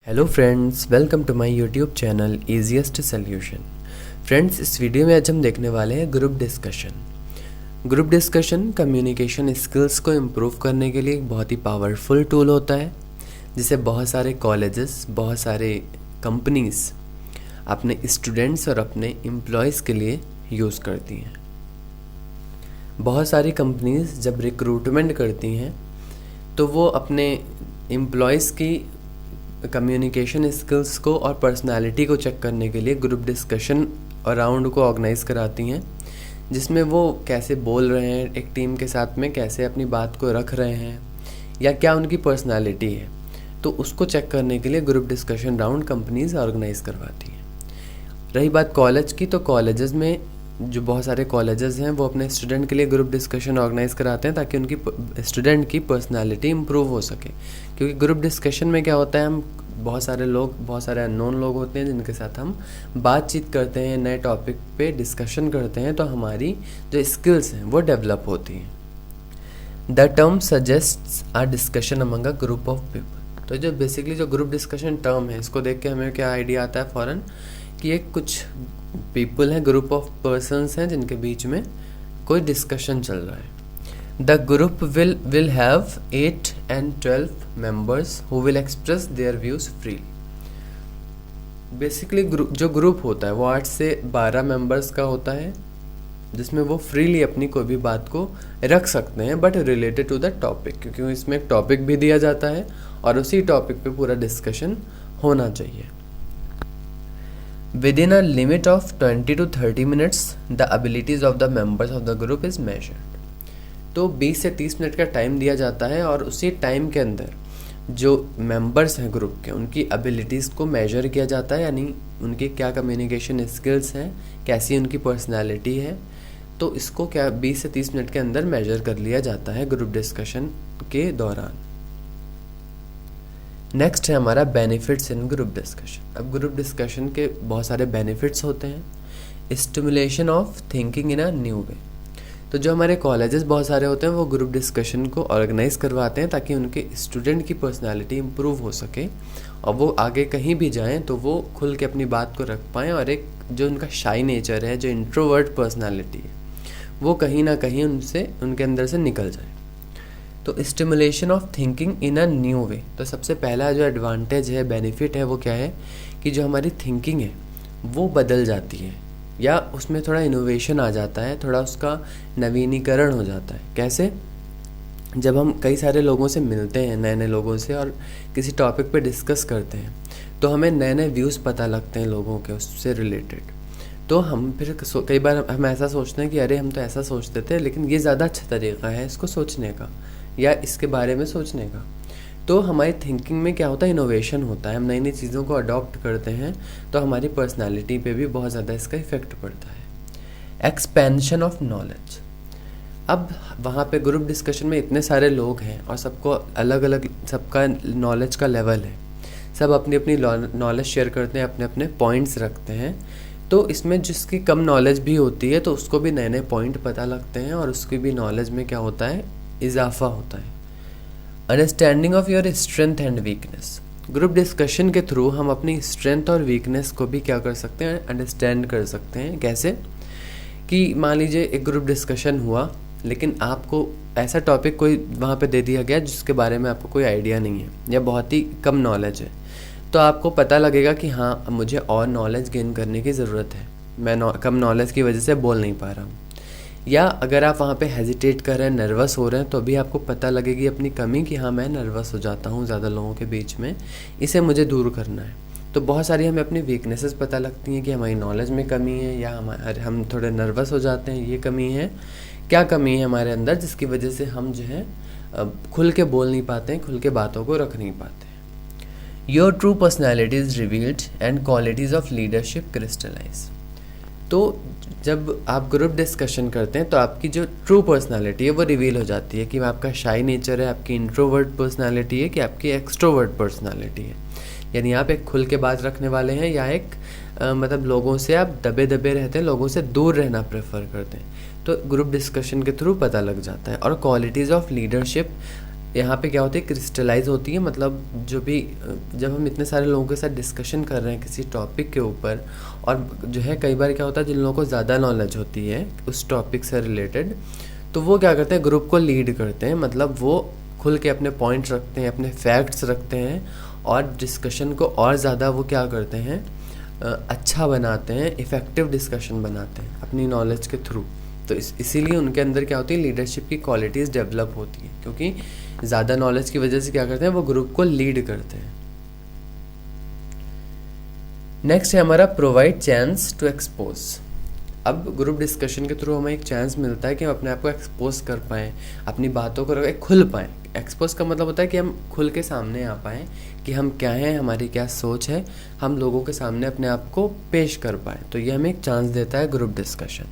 Hello friends, welcome to my YouTube channel easiest solution. Friends, इस video में आज हम देखने वाले हैं group discussion. Group discussion communication skills को इम्प्रूव करने के लिए एक बहुत ही पावरफुल टूल होता है, जिसे बहुत सारे कॉलेजेस, बहुत सारे कंपनीज अपने स्टूडेंट्स और अपने एम्प्लॉयज़ के लिए यूज़ करती हैं। बहुत सारी कंपनीज जब रिक्रूटमेंट करती हैं तो वो अपने एम्प्लॉयज़ की कम्युनिकेशन स्किल्स को और पर्सनालिटी को चेक करने के लिए ग्रुप डिस्कशन और राउंड को ऑर्गेनाइज़ कराती हैं, जिसमें वो कैसे बोल रहे हैं, एक टीम के साथ में कैसे अपनी बात को रख रहे हैं या क्या उनकी पर्सनालिटी है, तो उसको चेक करने के लिए group discussion round companies organise करवाती हैं। रही बात कॉलेज की, तो कॉलेजेस में जो बहुत सारे कॉलेजेस हैं वो अपने स्टूडेंट के लिए ग्रुप डिस्कशन ऑर्गेनाइज़ कराते हैं ताकि उनकी स्टूडेंट की पर्सनालिटी इम्प्रूव हो सके। क्योंकि ग्रुप डिस्कशन में क्या होता है, हम बहुत सारे अननोन लोग होते हैं जिनके साथ हम बातचीत करते हैं, नए टॉपिक पे डिस्कशन करते हैं, तो हमारी जो स्किल्स हैं वो डेवलप होती हैं। The term suggests a discussion among a group of people. तो जो बेसिकली जो ग्रुप डिस्कशन टर्म है, इसको देख के हमें क्या आइडिया आता है फ़ौरन कि एक कुछ पीपल हैं, ग्रुप ऑफ पर्सन्स हैं जिनके बीच में कोई डिस्कशन चल रहा है। The group will have 8 and 12 members who will express their views freely। Basically जो ग्रुप होता है वो 8 से 12 मेंबर्स का होता है, जिसमें वो फ्रीली अपनी कोई भी बात को रख सकते हैं, but related to the topic, क्योंकि इसमें एक टॉपिक भी दिया जाता है और उसी टॉपिक पे पूरा डिस्कशन होना चाहिए। Within a limit of 20 to 30 minutes, the abilities of the members of the group is measured। तो 20 से 30 मिनट का टाइम दिया जाता है और उसी टाइम के अंदर जो मेंबर्स हैं ग्रुप के, उनकी एबिलिटीज़ को मेजर किया जाता है, यानी उनकी क्या कम्युनिकेशन स्किल्स हैं, कैसी उनकी पर्सनालिटी है, तो इसको क्या 20 से 30 मिनट के अंदर मेजर कर लिया जाता है ग्रुप डिस्कशन के दौरान। नेक्स्ट है हमारा बेनिफिट्स इन ग्रुप डिस्कशन। अब ग्रुप डिस्कशन के बहुत सारे बेनिफिट्स होते हैं। Stimulation of thinking in a new way. तो जो हमारे कॉलेजेस बहुत सारे होते हैं वो ग्रुप डिस्कशन को ऑर्गेनाइज़ करवाते हैं ताकि उनके स्टूडेंट की पर्सनालिटी इम्प्रूव हो सके और वो आगे कहीं भी जाएं तो वो खुल के अपनी बात को रख पाएँ, और एक जो उनका शाई नेचर है, जो इंट्रोवर्ट पर्सनालिटी है, वो कहीं ना कहीं उनके अंदर से निकल जाए। तो stimulation of thinking in a new way. तो सबसे पहला जो एडवांटेज है, बेनिफिट है, वो क्या है कि जो हमारी थिंकिंग है वो बदल जाती है, या उसमें थोड़ा इनोवेशन आ जाता है, थोड़ा उसका नवीनीकरण हो जाता है। कैसे? जब हम कई सारे लोगों से मिलते हैं, नए नए लोगों से, और किसी टॉपिक पे डिस्कस करते हैं, तो हमें नए नए व्यूज़ पता लगते हैं लोगों के उससे रिलेटेड। तो हम फिर कई बार हम ऐसा सोचते हैं कि अरे हम तो ऐसा सोचते थे, लेकिन ये ज़्यादा अच्छा तरीका है इसको सोचने का या इसके बारे में सोचने का। तो हमारी थिंकिंग में क्या होता है, इनोवेशन होता है, हम नई नई चीज़ों को अडॉप्ट करते हैं, तो हमारी पर्सनालिटी पे भी बहुत ज़्यादा इसका इफ़ेक्ट पड़ता है। Expansion of knowledge. अब वहाँ पे ग्रुप डिस्कशन में इतने सारे लोग हैं और सबको अलग अलग, सबका नॉलेज का लेवल है, सब अपनी अपनी नॉलेज शेयर करते हैं, अपने अपने पॉइंट्स रखते हैं। तो इसमें जिसकी कम नॉलेज भी होती है तो उसको भी नए नए पॉइंट पता लगते हैं और उसकी भी नॉलेज में क्या होता है, इजाफा होता है। Understanding of your strength and weakness. Group discussion के थ्रू हम अपनी स्ट्रेंथ और वीकनेस को भी क्या कर सकते हैं, अंडरस्टैंड कर सकते हैं। कैसे? कि मान लीजिए एक ग्रुप डिस्कशन हुआ, लेकिन आपको ऐसा टॉपिक कोई वहाँ पे दे दिया गया जिसके बारे में आपको कोई आइडिया नहीं है या बहुत ही कम नॉलेज है, तो आपको पता लगेगा कि हाँ, मुझे और नॉलेज गेन करने की ज़रूरत है, मैं कम नॉलेज की वजह से बोल नहीं पा रहा हूँ। या अगर आप वहाँ पे हेजिटेट कर रहे हैं, नर्वस हो रहे हैं, तो भी आपको पता लगेगी अपनी कमी कि हाँ, मैं नर्वस हो जाता हूँ ज़्यादा लोगों के बीच में, इसे मुझे दूर करना है। तो बहुत सारी हमें अपनी वीकनेसेस पता लगती हैं कि हमारी नॉलेज में कमी है, या हम थोड़े नर्वस हो जाते हैं, ये कमी है, क्या कमी है हमारे अंदर जिसकी वजह से हम जो है खुल के बोल नहीं पाते हैं, खुल के बातों को रख नहीं पाते हैं। Your true personality is revealed and qualities of leadership crystallize. तो जब आप ग्रुप डिस्कशन करते हैं तो आपकी जो ट्रू पर्सनालिटी है वो रिवील हो जाती है कि आपका शाई नेचर है, आपकी इंट्रोवर्ट पर्सनालिटी है कि आपकी एक्सट्रोवर्ट पर्सनालिटी है। यानी आप एक खुल के बात रखने वाले हैं, या एक मतलब लोगों से आप दबे दबे रहते हैं, लोगों से दूर रहना प्रेफर करते हैं। तो ग्रुप डिस्कशन के थ्रू पता लग जाता है। और क्वालिटीज़ ऑफ लीडरशिप यहाँ पे क्या होती है, क्रिस्टलाइज होती है, मतलब जो भी जब हम इतने सारे लोगों के साथ डिस्कशन कर रहे हैं किसी टॉपिक के ऊपर, और जो है कई बार क्या होता है जिन लोगों को ज़्यादा नॉलेज होती है उस टॉपिक से रिलेटेड, तो वो क्या करते हैं, ग्रुप को लीड करते हैं, मतलब वो खुल के अपने पॉइंट्स रखते हैं, अपने फैक्ट्स रखते हैं, और डिस्कशन को और ज़्यादा वो क्या करते हैं, अच्छा बनाते हैं, इफ़ेक्टिव डिस्कशन बनाते हैं अपनी नॉलेज के थ्रू। तो इसीलिए उनके अंदर क्या होती है, लीडरशिप की क्वालिटीज़ डेवलप होती हैं, क्योंकि ज़्यादा नॉलेज की वजह से क्या करते हैं, वो ग्रुप को लीड करते हैं। नेक्स्ट है हमारा प्रोवाइड चांस टू एक्सपोज। अब ग्रुप डिस्कशन के थ्रू हमें एक चांस मिलता है कि हम अपने आप को एक्सपोज कर पाएँ, अपनी बातों को खुल पाएँ। एक्सपोज का मतलब होता है कि हम खुल के सामने आ पाएँ कि हम क्या हैं, हमारी क्या सोच है, हम लोगों के सामने अपने आप को पेश कर पाएँ। तो ये हमें एक चांस देता है ग्रुप डिस्कशन।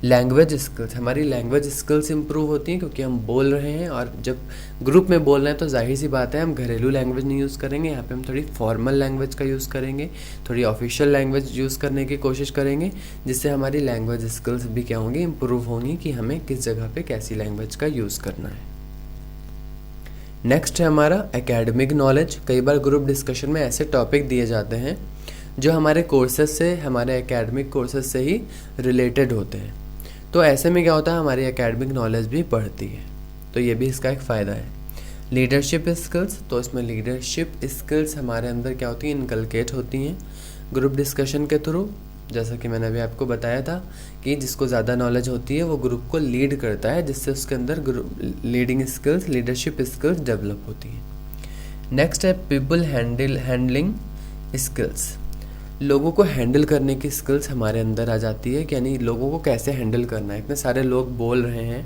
लैंग्वेज स्किल्स, हमारी लैंग्वेज स्किल्स इंप्रूव होती हैं क्योंकि हम बोल रहे हैं, और जब ग्रुप में बोल रहे हैं तो जाहिर सी बात है हम घरेलू लैंग्वेज नहीं यूज़ करेंगे, यहाँ पे हम थोड़ी फॉर्मल लैंग्वेज का यूज़ करेंगे, थोड़ी ऑफिशियल लैंग्वेज यूज़ करने की कोशिश करेंगे, जिससे हमारी लैंग्वेज स्किल्स भी क्या होंगी, इंप्रूव होंगी कि हमें किस जगह पे कैसी लैंग्वेज का यूज़ करना है। नेक्स्ट है हमारा एकेडमिक नॉलेज। कई बार ग्रुप डिस्कशन में ऐसे टॉपिक दिए जाते हैं जो हमारे कोर्सेज से, हमारे एकेडमिक कोर्सेज से ही रिलेटेड होते हैं, तो ऐसे में क्या होता है, हमारी एकेडमिक नॉलेज भी बढ़ती है, तो ये भी इसका एक फ़ायदा है। लीडरशिप स्किल्स, तो इसमें लीडरशिप स्किल्स हमारे अंदर क्या होती हैं, इनकलकेट होती हैं ग्रुप डिस्कशन के थ्रू। जैसा कि मैंने अभी आपको बताया था कि जिसको ज़्यादा नॉलेज होती है वो ग्रुप को लीड करता है, जिससे उसके अंदर leading skills, leadership skills develop होती हैं। नेक्स्ट है पीपल हैंडलिंग स्किल्स। लोगों को हैंडल करने की स्किल्स हमारे अंदर आ जाती है, यानी लोगों को कैसे हैंडल करना है, इतने सारे लोग बोल रहे हैं,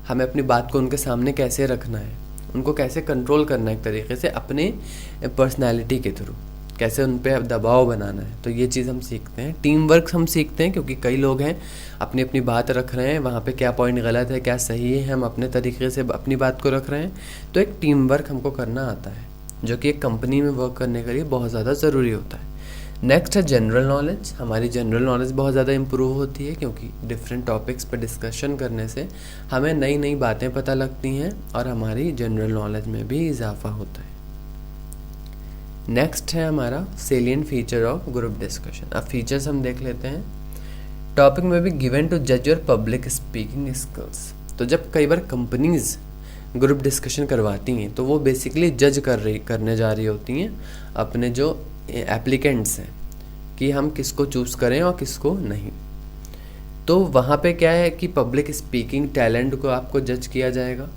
हमें अपनी बात को उनके सामने कैसे रखना है, उनको कैसे कंट्रोल करना है एक तरीके से अपने पर्सनैलिटी के थ्रू, कैसे उन पर दबाव बनाना है। तो ये चीज़ हम सीखते हैं। टीम वर्क हम सीखते हैं क्योंकि कई लोग हैं अपनी अपनी बात रख रहे हैं, वहाँ पे क्या पॉइंट गलत है क्या सही है, हम अपने तरीके से अपनी बात को रख रहे हैं, तो एक टीम वर्क हमको करना आता है, जो कि एक कंपनी में वर्क करने के लिए बहुत ज़्यादा ज़रूरी होता है। नेक्स्ट है जनरल नॉलेज। हमारी जनरल नॉलेज बहुत ज़्यादा इम्प्रूव होती है क्योंकि डिफरेंट टॉपिक्स पर डिस्कशन करने से हमें नई नई बातें पता लगती हैं और हमारी जनरल नॉलेज में भी इजाफा होता है। नेक्स्ट है हमारा salient feature of group discussion. अब फीचर्स हम देख लेते हैं। टॉपिक में भी गिवन टू जज योर पब्लिक स्पीकिंग स्किल्स। तो जब कई बार कंपनीज ग्रुप डिस्कशन करवाती हैं तो वो बेसिकली जज करने जा रही होती हैं अपने जो एप्लीकेंट्स हैं कि हम किसको चूज़ करें और किसको नहीं। तो वहाँ पे क्या है कि पब्लिक स्पीकिंग टैलेंट को आपको जज किया जाएगा।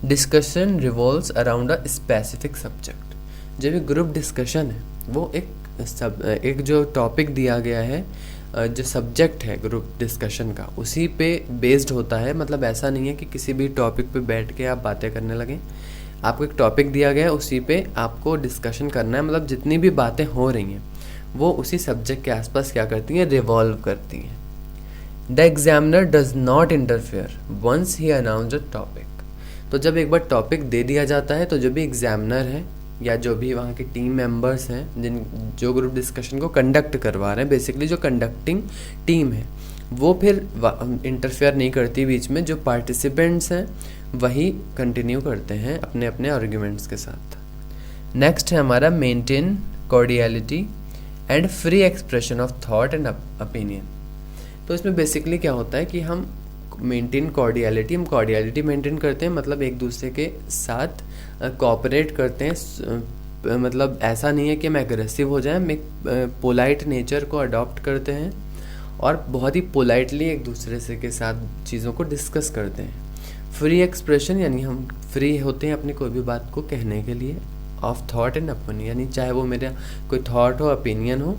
Discussion revolves around a specific subject. जब भी ग्रुप डिस्कशन है वो एक जो टॉपिक दिया गया है, जो सब्जेक्ट है ग्रुप डिस्कशन का, उसी पे बेस्ड होता है। मतलब ऐसा नहीं है कि किसी भी टॉपिक पे बैठ के आप बातें करने लगें। आपको एक टॉपिक दिया गया है, उसी पे आपको डिस्कशन करना है। मतलब जितनी भी बातें हो रही हैं वो उसी सब्जेक्ट के आसपास क्या करती हैं, रिवॉल्व करती हैं। The examiner does not interfere once he announce the topic. तो जब एक बार टॉपिक दे दिया जाता है तो जो भी एग्जामिनर है या जो भी वहाँ के टीम मेंबर्स हैं जो ग्रुप डिस्कशन को कंडक्ट करवा रहे हैं, बेसिकली जो कंडक्टिंग टीम है, वो फिर इंटरफेयर नहीं करती बीच में। जो पार्टिसिपेंट्स हैं वही कंटिन्यू करते हैं अपने अपने आर्ग्यूमेंट्स के साथ। नेक्स्ट है हमारा maintain cordiality and free expression of thought and opinion. तो इसमें बेसिकली क्या होता है कि हम मेंटेन कॉर्डियलिटी, हम कॉर्डियलिटी मेंटेन करते हैं, मतलब एक दूसरे के साथ कोऑपरेट करते हैं। मतलब ऐसा नहीं है कि हम एग्रेसिव हो जाएं, हम एक पोलाइट नेचर को अडॉप्ट करते हैं और बहुत ही पोलाइटली एक दूसरे से के साथ चीज़ों को डिस्कस करते हैं। फ्री एक्सप्रेशन यानी हम फ्री होते हैं अपनी कोई भी बात को कहने के लिए। ऑफ थॉट एंड ओपिनियन यानी चाहे वो मेरा कोई थॉट हो, ओपिनियन हो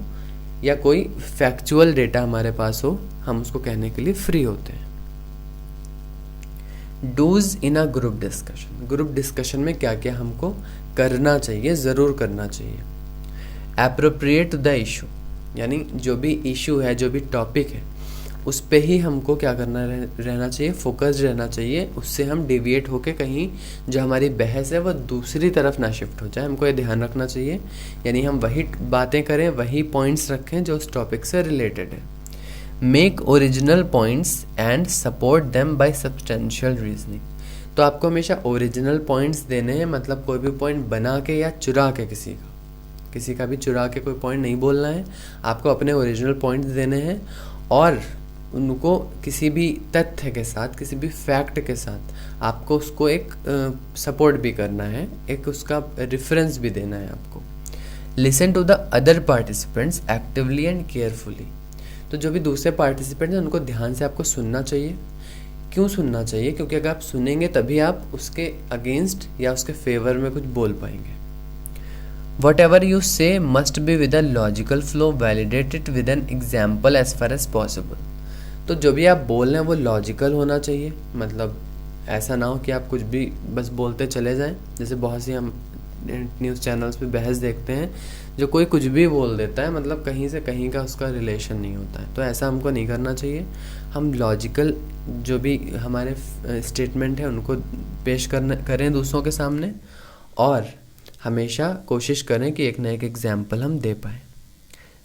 या कोई फैक्चुअल डेटा हमारे पास हो, हम उसको कहने के लिए फ्री होते हैं। Do's in a group discussion. Group discussion में क्या क्या हमको करना चाहिए, ज़रूर करना चाहिए। एप्रोप्रिएट द इशू यानी जो भी इशू है, जो भी टॉपिक है, उस पे ही हमको क्या करना रहना चाहिए, फोकस्ड रहना चाहिए। उससे हम डिविएट होके कहीं जो हमारी बहस है वो दूसरी तरफ ना शिफ्ट हो जाए, हमको ये ध्यान रखना चाहिए। यानी हम वही बातें करें, वही पॉइंट्स रखें जो उस टॉपिक से रिलेटेड है। Make original points and support them by substantial reasoning. तो आपको हमेशा ओरिजिनल पॉइंट्स देने हैं, मतलब कोई भी पॉइंट बना के या चुरा के किसी का भी चुरा के कोई पॉइंट नहीं बोलना है। आपको अपने ओरिजिनल पॉइंट्स देने हैं और उनको किसी भी तथ्य के साथ, किसी भी फैक्ट के साथ आपको उसको एक सपोर्ट भी करना है, एक उसका रेफरेंस भी देना है आपको। Listen to the other participants actively and carefully. तो जो भी दूसरे पार्टिसिपेंट्स हैं उनको ध्यान से आपको सुनना चाहिए। क्यों सुनना चाहिए? क्योंकि अगर आप सुनेंगे तभी आप उसके अगेंस्ट या उसके फेवर में कुछ बोल पाएंगे। Whatever you say must be with a logical flow, validated with an example as far as possible. तो जो भी आप बोल रहे हैं वो लॉजिकल होना चाहिए, मतलब ऐसा ना हो कि आप कुछ भी बस बोलते चले जाएं। जैसे बहुत सी हम न्यूज़ चैनल्स पे बहस देखते हैं, जो कोई कुछ भी बोल देता है, मतलब कहीं से कहीं का उसका रिलेशन नहीं होता है। तो ऐसा हमको नहीं करना चाहिए। हम लॉजिकल जो भी हमारे स्टेटमेंट है उनको पेश करें दूसरों के सामने, और हमेशा कोशिश करें कि एक ना एक एग्जाम्पल हम दे पाएँ।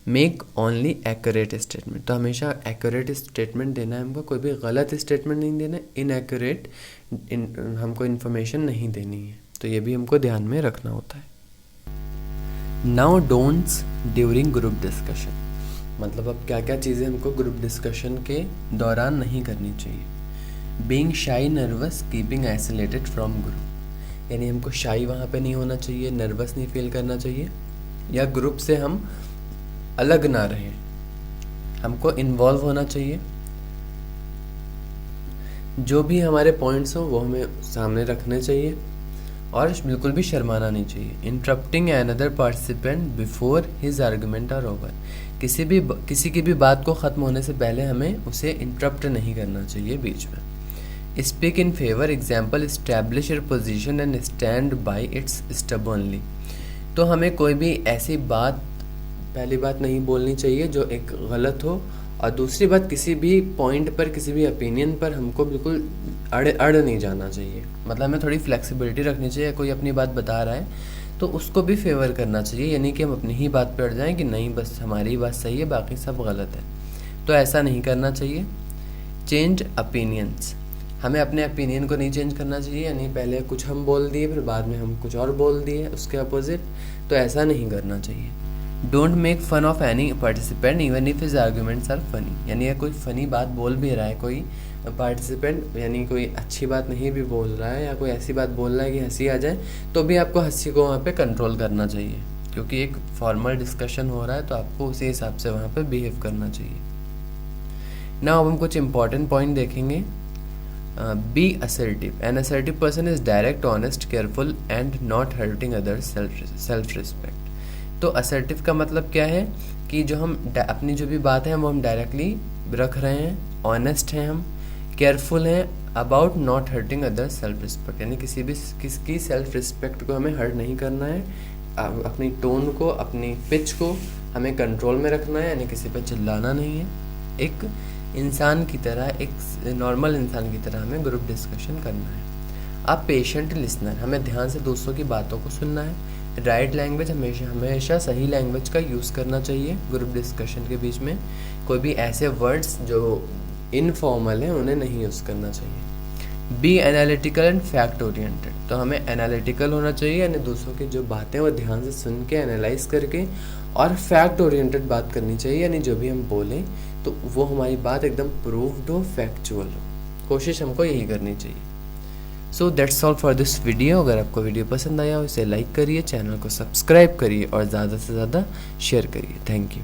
Make only accurate statement. तो हमेशा एक्यूरेट स्टेटमेंट देना है हमको, कोई भी गलत स्टेटमेंट नहीं देना। इनएक्यूरेट हमको इन्फॉर्मेशन नहीं देनी है। तो ये भी हमको ध्यान में रखना होता है। Now don'ts during group discussion, मतलब अब क्या क्या चीज़ें हमको ग्रुप डिस्कशन के दौरान नहीं करनी चाहिए। बीइंग शाई, nervous, keeping isolated from group, यानी हमको शाई वहाँ पे नहीं होना चाहिए, नर्वस नहीं फील करना चाहिए, या ग्रुप से हम अलग ना रहें। हमको इन्वॉल्व होना चाहिए। जो भी हमारे पॉइंट्स हो वो हमें सामने रखने चाहिए और बिल्कुल भी शर्माना नहीं चाहिए। Interrupting another participant before his argument are over, किसी की भी बात को ख़त्म होने से पहले हमें उसे इंटरप्ट नहीं करना चाहिए बीच में। Speak in favour, example establish your position and stand by its स्टबर्नली। तो हमें कोई भी ऐसी बात, पहली बात नहीं बोलनी चाहिए जो एक गलत हो, और दूसरी बात किसी भी पॉइंट पर, किसी भी ओपिनियन पर हमको बिल्कुल अड़ नहीं जाना चाहिए। मतलब हमें थोड़ी फ्लेक्सिबिलिटी रखनी चाहिए। कोई अपनी बात बता रहा है तो उसको भी फेवर करना चाहिए, यानी कि हम अपनी ही बात पर अड़ जाएं कि नहीं बस हमारी ही बात सही है, बाकी सब गलत है। तो ऐसा नहीं करना चाहिए। चेंज ओपिनियंस, हमें अपने ओपिनियन को नहीं चेंज करना चाहिए, यानी पहले कुछ हम बोल दिए फिर बाद में हम कुछ और बोल दिए उसके अपोजिट, तो ऐसा नहीं करना चाहिए। Don't make fun of any participant even if his arguments are funny, यानी कोई फ़नी बात बोल भी रहा है कोई पार्टिसिपेंट, यानी कोई अच्छी बात नहीं भी बोल रहा है या कोई ऐसी बात बोल रहा है कि हंसी आ जाए, तो भी आपको हंसी को वहाँ पे कंट्रोल करना चाहिए, क्योंकि एक फॉर्मल डिस्कशन हो रहा है तो आपको उसी हिसाब से वहाँ पे बिहेव करना चाहिए। ना अब हम कुछ इंपॉर्टेंट पॉइंट देखेंगे। Be assertive, an assertive person is direct, honest, careful and not hurting others self respect. तो असर्टिव का मतलब क्या है कि जो हम अपनी जो भी बात है वो हम डायरेक्टली रख रहे हैं, ऑनेस्ट हैं हम, केयरफुल हैं about not hurting other self respect, यानी किसकी सेल्फ रिस्पेक्ट को हमें हर्ट नहीं करना है। अपनी टोन को, अपनी पिच को हमें कंट्रोल में रखना है, यानी किसी पर चिल्लाना नहीं है। एक इंसान की तरह, एक नॉर्मल इंसान की तरह हमें ग्रुप डिस्कशन करना है। आप पेशेंट लिसनर, हमें ध्यान से दूसरों की बातों को सुनना है। राइट लैंग्वेज, हमेशा सही लैंग्वेज का यूज़ करना चाहिए ग्रुप डिस्कशन के बीच में। कोई भी ऐसे वर्ड्स जो इनफॉर्मल हैं उन्हें नहीं यूज़ करना चाहिए। Be analytical and fact oriented, तो हमें एनालिटिकल होना चाहिए, यानी दूसरों की जो बातें वो ध्यान से सुन के एनालाइज करके, और फैक्ट ओरिएंटेड बात करनी चाहिए, यानी जो भी हम बोलें तो वो हमारी बात एकदम प्रूव्ड हो, फैक्चुअल हो। कोशिश हमको यही करनी चाहिए। So that's all for this video. अगर आपको वीडियो पसंद आया हो इसे लाइक करिए, चैनल को सब्सक्राइब करिए और ज़्यादा से ज़्यादा शेयर करिए। Thank you.